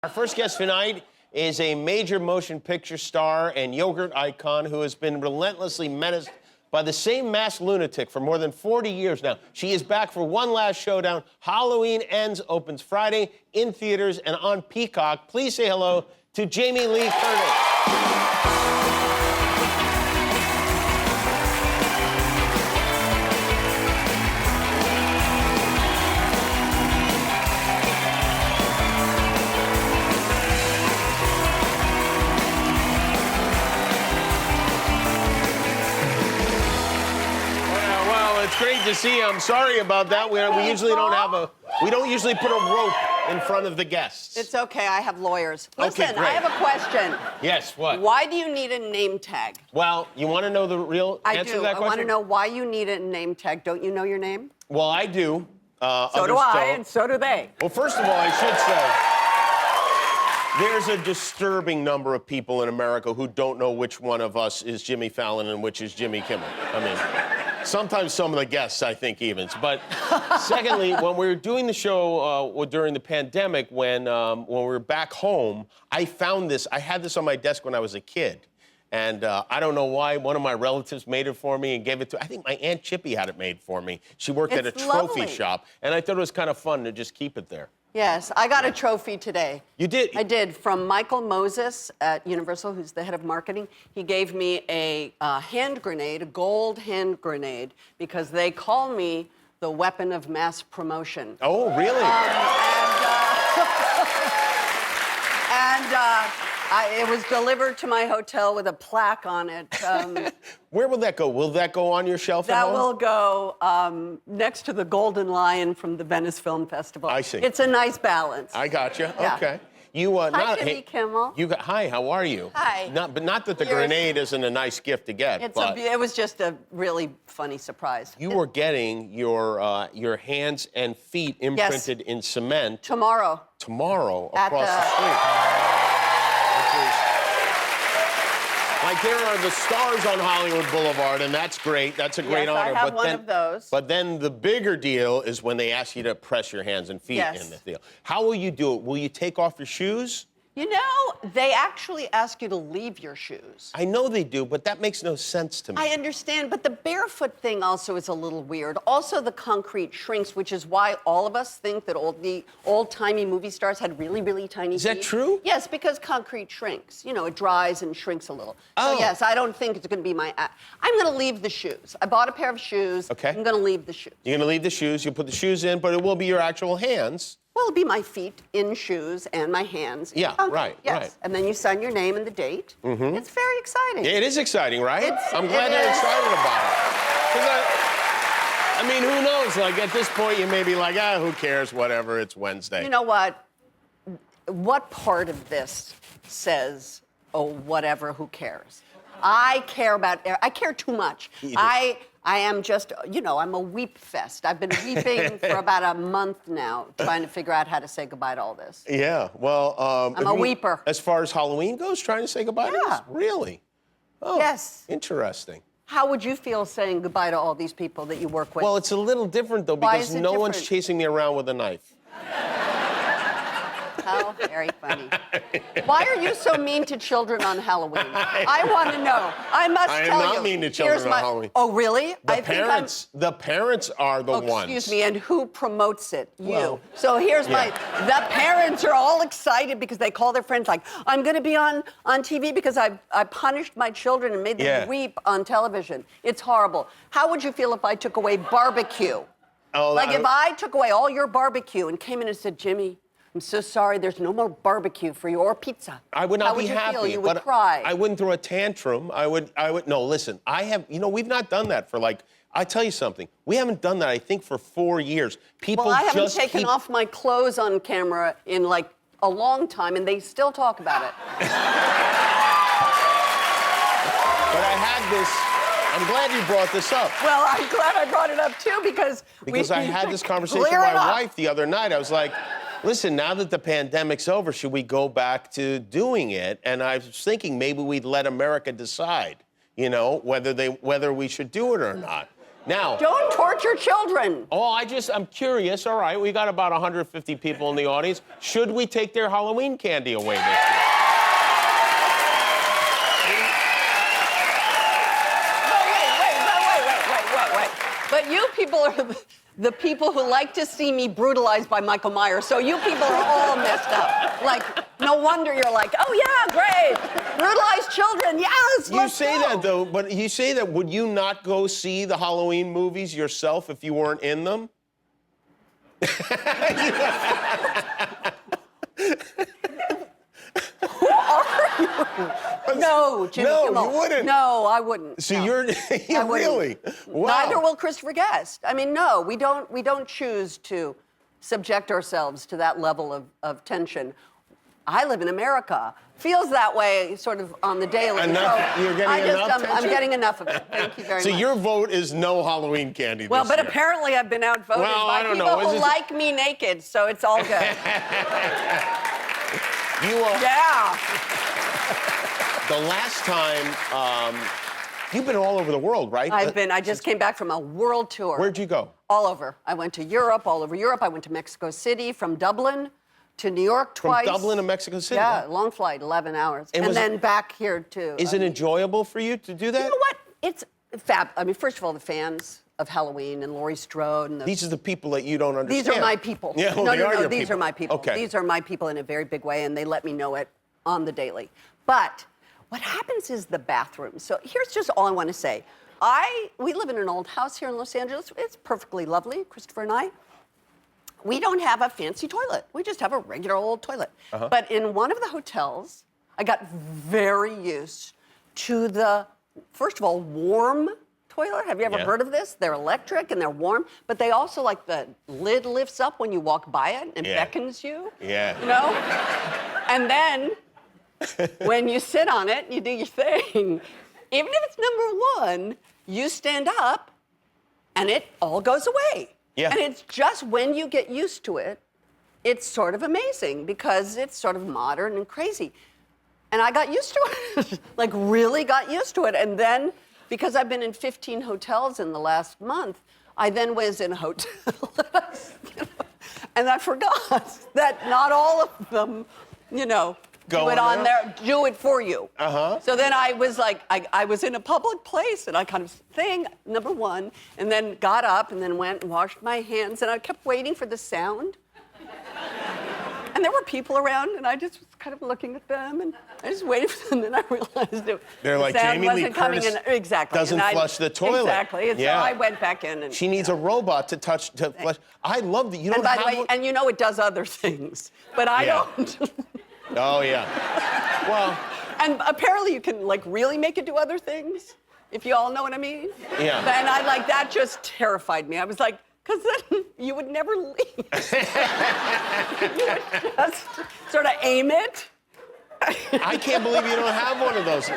Our first guest tonight is a major motion picture star and yogurt icon who has been relentlessly menaced by the same masked lunatic for more than 40 years now. She is back for one last showdown. Halloween Ends opens Friday in theaters and on Peacock. Please say hello to Jamie Lee Curtis. It's great to see you. I'm sorry about that. We usually don't have we don't usually put a rope in front of the guests. It's okay, I have lawyers. Okay, Listen, great. I have a question. Yes, what? Why do you need a name tag? Well, you want to know the real answer to that question? I want to know why you need a name tag. Don't you know your name? Well, I do. So do I, and so do they. Well, first of all, I should say, there's a disturbing number of people in America who don't know which one of us is Jimmy Fallon and which is Jimmy Kimmel. I mean, sometimes some of the guests, I think, even. But secondly, when we were doing the show during the pandemic, when we were back home, I found this. I had this on my desk when I was a kid. And I don't know why. One of my relatives made it for me and gave it to, I think my Aunt Chippy had it made for me. She worked at a trophy shop. And I thought it was kind of fun to just keep it there. Yes, I got a trophy today. You did? I did, from Michael Moses at Universal, who's the head of marketing. He gave me a hand grenade, a gold hand grenade, because they call me the weapon of mass promotion. Oh, really? It was delivered to my hotel with a plaque on it. Where will that go? Will that go on your shelf at home? That will go next to the Golden Lion from the Venice Film Festival. I see. It's a nice balance. I got you. Yeah. Okay. You Hi, Jimmy Kimmel. Hi, how are you? Hi. Not that the grenade isn't a nice gift to get. It was just a really funny surprise. You were getting your hands and feet imprinted in cement. Tomorrow Across the street. Like, there are the stars on Hollywood Boulevard, and that's great. That's a great honor. I have one of those. But then the bigger deal is when they ask you to press your hands and feet in the deal. How will you do it? Will you take off your shoes? You know, they actually ask you to leave your shoes. I know they do, but that makes no sense to me. I understand, but the barefoot thing also is a little weird. Also, the concrete shrinks, which is why all of us think that the old-timey movie stars had really, really tiny feet. Is that true? Yes, because concrete shrinks. You know, it dries and shrinks a little. Oh. So, yes, I don't think it's going to be my... I'm going to leave the shoes. I bought a pair of shoes. Okay. I'm going to leave the shoes. You're going to leave the shoes. You'll put the shoes in, but it will be your actual hands. Well, it'll be my feet in shoes and my hands. Yeah, right. And then you sign your name and the date. Mm-hmm. It's very exciting. It is exciting, right? I'm glad you're excited about it. I mean, who knows? Like, at this point, you may be like, who cares? Whatever, it's Wednesday. You know what? What part of this says, oh, whatever, who cares? I care too much. I am just, I'm a weep fest. I've been weeping for about a month now, trying to figure out how to say goodbye to all this. Yeah, well... I'm a weeper. As far as Halloween goes, trying to say goodbye to this? Really? Oh, yes. Interesting. How would you feel saying goodbye to all these people that you work with? Well, it's a little different, though, because no one's chasing me around with a knife. How very funny. Why are you so mean to children on Halloween? I want to know. I must tell you. I am not mean to children on Halloween. Oh, really? The parents are the ones. Excuse me, and who promotes it? You. Well, so here's the parents are all excited because they call their friends like, I'm going to be on TV because I punished my children and made them weep on television. It's horrible. How would you feel if I took away barbecue? Oh, like if I took away all your barbecue and came in and said, Jimmy, I'm so sorry, there's no more barbecue for you or pizza. I would not be happy. How would you feel? You would cry. I wouldn't throw a tantrum. No, listen, we've not done that for I tell you something, we haven't done that, I think, for 4 years. People I haven't taken off my clothes on camera in a long time, and they still talk about it. But I had this. I'm glad you brought this up. Well, I'm glad I brought it up, too, because I had this conversation with my wife the other night. I was like, listen, now that the pandemic's over, should we go back to doing it? And I was thinking maybe we'd let America decide, whether we should do it or not. Now. Don't torture children. Oh, I'm curious. All right, we got about 150 people in the audience. Should we take their Halloween candy away this year? Wait. But you people are the people who like to see me brutalized by Michael Myers, so you people are all messed up. Like, no wonder you're like, oh yeah, great. Brutalized children, yes, You say that, though, but you say that, would you not go see the Halloween movies yourself if you weren't in them? Who are you? No, Jimmy Kimmel. No, you wouldn't. No, I wouldn't. So no. you're I wouldn't. really? Wow. Neither will Christopher Guest. I mean, no, we don't choose to subject ourselves to that level of tension. I live in America. Feels that way sort of on the daily. Enough? So You're getting enough I'm tension? getting enough of it. Thank you very So much. your vote is no Halloween candy Well, this but year. apparently I've been outvoted Well, by I don't people know. who like me naked, so it's all good. You are. Yeah. The last time, you've been all over the world, right? I just came back from a world tour. Where'd you go? All over. I went to Europe, all over Europe. I went to Mexico City, from Dublin to New York twice. From Dublin to Mexico City? Yeah, long flight, 11 hours. And then back here too. Is it enjoyable for you to do that? You know what? It's fab. I mean, first of all, the fans of Halloween and Laurie Strode and These are the people that you don't understand. These are my people. Yeah, well, no, they are your these people. are my people. Okay. These are my people in a very big way, and they let me know it on the daily. But what happens is the bathroom. So here's just all I want to say. We live in an old house here in Los Angeles. It's perfectly lovely, Christopher and I. We don't have a fancy toilet. We just have a regular old toilet. But in one of the hotels, I got very used to the, first of all, warm toilet. Have you ever heard of this? They're electric and they're warm, but they also, like, the lid lifts up when you walk by it and beckons you. Yeah. You know? And then when you sit on it, you do your thing. Even if it's number one, you stand up and it all goes away. Yeah. And it's just when you get used to it, it's sort of amazing because it's sort of modern and crazy. And I got used to it, like really got used to it. And then, because I've been in 15 hotels in the last month, I then was in a hotel, and I forgot that not all of them, do it on there, do it for you. So then I was like, I was in a public place and I kind of sang number one and then got up and then went and washed my hands and I kept waiting for the sound. And there were people around and I just was kind of looking at them and I just waited for them and then I realized They're like, the sound Jamie Lee wasn't coming Curtis in. Exactly. doesn't flush the toilet. Exactly. And so I went back in and she needs a robot to flush. I love that you don't and by have the way, one. and it does other things, but I don't. Oh, yeah. Well. And apparently you can, like, really make it do other things, if you all know what I mean. Yeah. And that just terrified me. I was like, because then you would never leave. You would just sort of aim it. I can't believe you don't have one of those.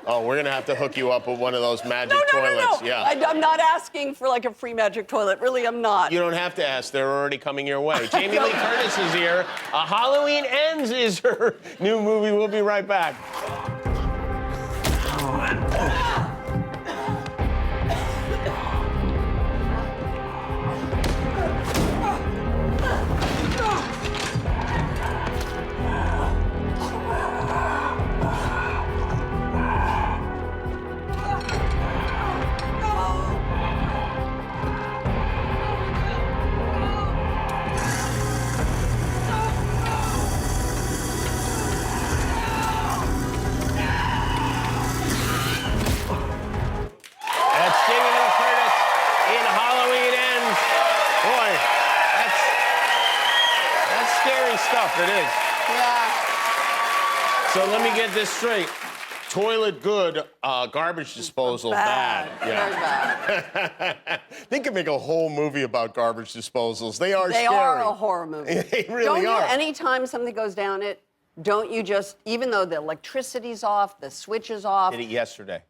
Oh, we're gonna have to hook you up with one of those magic toilets. No. Yeah. I'm not asking for like a free magic toilet. Really, I'm not. You don't have to ask. They're already coming your way. Jamie Lee Curtis is here. Halloween Ends is her new movie. We'll be right back. It is. Yeah. So let me get this straight. Toilet good, garbage disposal bad. Very bad. They could make a whole movie about garbage disposals. They are They scary. are a horror movie. They really don't are. Anytime something goes down it, don't you just, even though the electricity's off, the switch is off. Did it yesterday.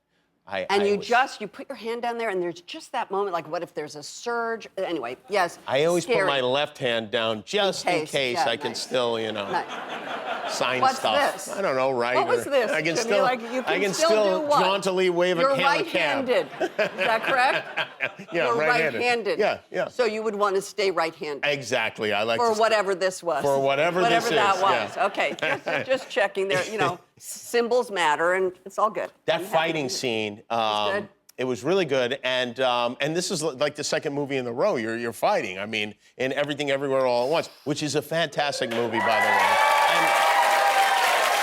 You put your hand down there and there's just that moment, like what if there's a surge? Anyway, yes. I always scary. put my left hand down just in case Yeah, I can nice. still, Nice. sign What's stuff. this? I don't know, right? What was this? I can Jimmy? still, Like, you I can still still do what? jauntily wave You're a cab. right-handed. Is that correct? Yeah, You're right-handed. right-handed. Yeah. So you would want to stay right-handed. Exactly. I like For to whatever this was. For whatever this is, that was. yeah. Okay, just checking there. You know, symbols matter, and it's all good. That I'm happy fighting to- scene. good. It was really good, and this is like the second movie in a row. You're fighting. I mean, in Everything Everywhere All at Once, which is a fantastic movie, by the way. And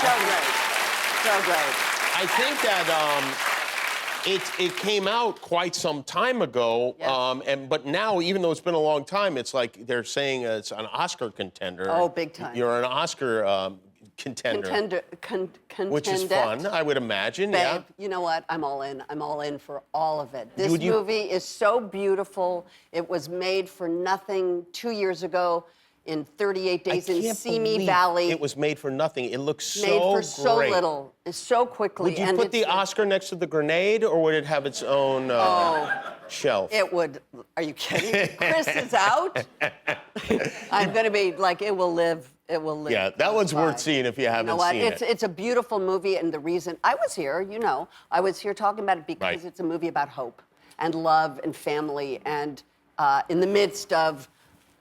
So great. So great. I think that it came out quite some time ago, Yes. but now, even though it's been a long time, it's like they're saying it's an Oscar contender. Oh, big time. You're an Oscar contender. Which is fun, I would imagine. Babe, Yeah. you know what? I'm all in. I'm all in for all of it. This Would you- movie is so beautiful. It was made for nothing 2 years ago in 38 days in can't Simi believe Valley. It was made for nothing. It looks so made for so great. little, so quickly. Would you and put the it's- Oscar next to the grenade, or would it have its own shelf? It would. Are you kidding? Chris is out. I'm going to be like, it will live. It will live. Yeah, that one's worth Bye. seeing if you haven't You know what? seen it. It's a beautiful movie, and the reason I was here, you know, I was here talking about it because Right. it's a movie about hope and love and family, and in the midst of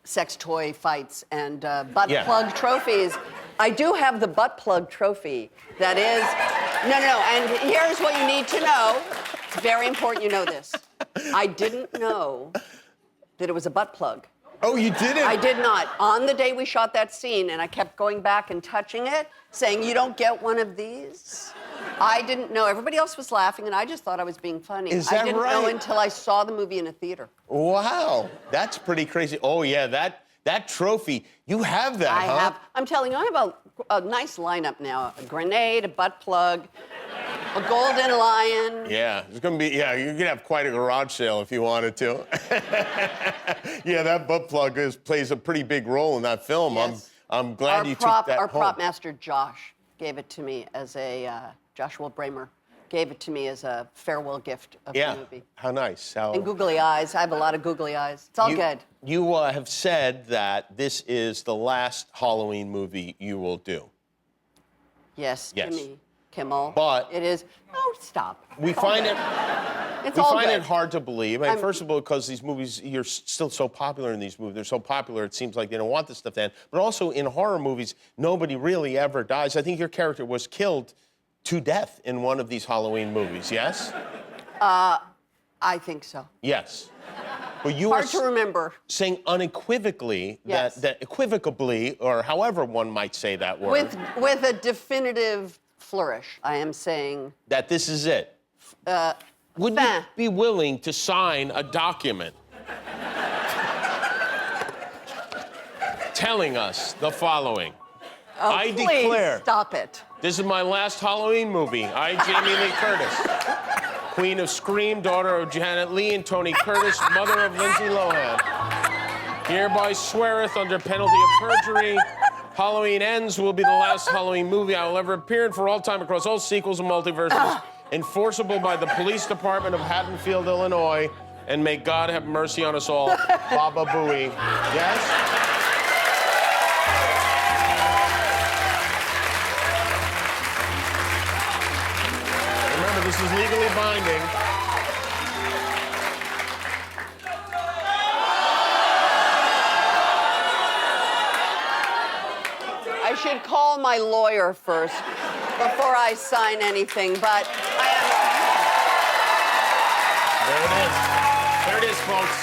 sex toy fights and butt Yeah. plug trophies. I do have the butt plug trophy. That is, no. And here's what you need to know. It's very important you know this. I didn't know that it was a butt plug. Oh, you did it? I did not. On the day we shot that scene, and I kept going back and touching it, saying, "You don't get one of these." I didn't know. Everybody else was laughing, and I just thought I was being funny. Is I that didn't know right? until I saw the movie in a theater. Wow, that's pretty crazy. Oh yeah, that trophy. You have that, I huh? have. I'm telling you, I have a nice lineup now: a grenade, a butt plug, a golden lion. Yeah, it's gonna be. Yeah, you're gonna have quite a garage sale if you wanted to. Yeah, that butt plug plays a pretty big role in that film. Yes. I'm glad Our you prop, took that our home. prop master Josh gave it to me as a Joshua Bramer gave it to me as a farewell gift of Yeah, the movie. how nice. How And googly eyes. I have a lot of googly eyes. It's all good. You have said that this is the last Halloween movie you will do. Yes, Yes. Jimmy Kimmel. But- it is. Oh, stop. We It's all find good. it. It's We all find good. it hard to believe. I mean, first of all, because these movies, you're still so popular in these movies. They're so popular, it seems like they don't want this stuff to end. But also in horror movies, nobody really ever dies. I think your character was killed to death in one of these Halloween movies, yes? I think so. Yes. But you Hard are to remember. saying unequivocally Yes. that equivocably, or however one might say that word, With a definitive flourish, I am saying. that this is it. Would you fin. be willing to sign a document telling us the following? Oh, I please declare stop it. this is my last Halloween movie. I, Jamie Lee Curtis, Queen of Scream, daughter of Janet Leigh and Tony Curtis, mother of Lindsay Lohan, hereby sweareth under penalty of perjury. Halloween Ends will be the last Halloween movie I will ever appear in for all time across all sequels and multiverses, enforceable by the police department of Haddonfield, Illinois, and may God have mercy on us all. Baba Booey. Yes? Remember, this is legally binding. I should call my lawyer first before I sign anything, but I There it is. There it is, folks.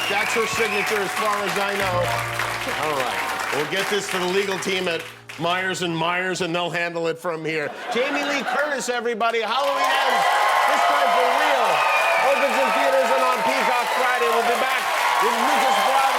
That's her signature as far as I know. All right. We'll get this to the legal team at Myers & Myers, and they'll handle it from here. Jamie Lee Curtis, everybody. Halloween Ends. This time for real. Opens in theaters and on Peacock Friday. We'll be back with Lucas Brown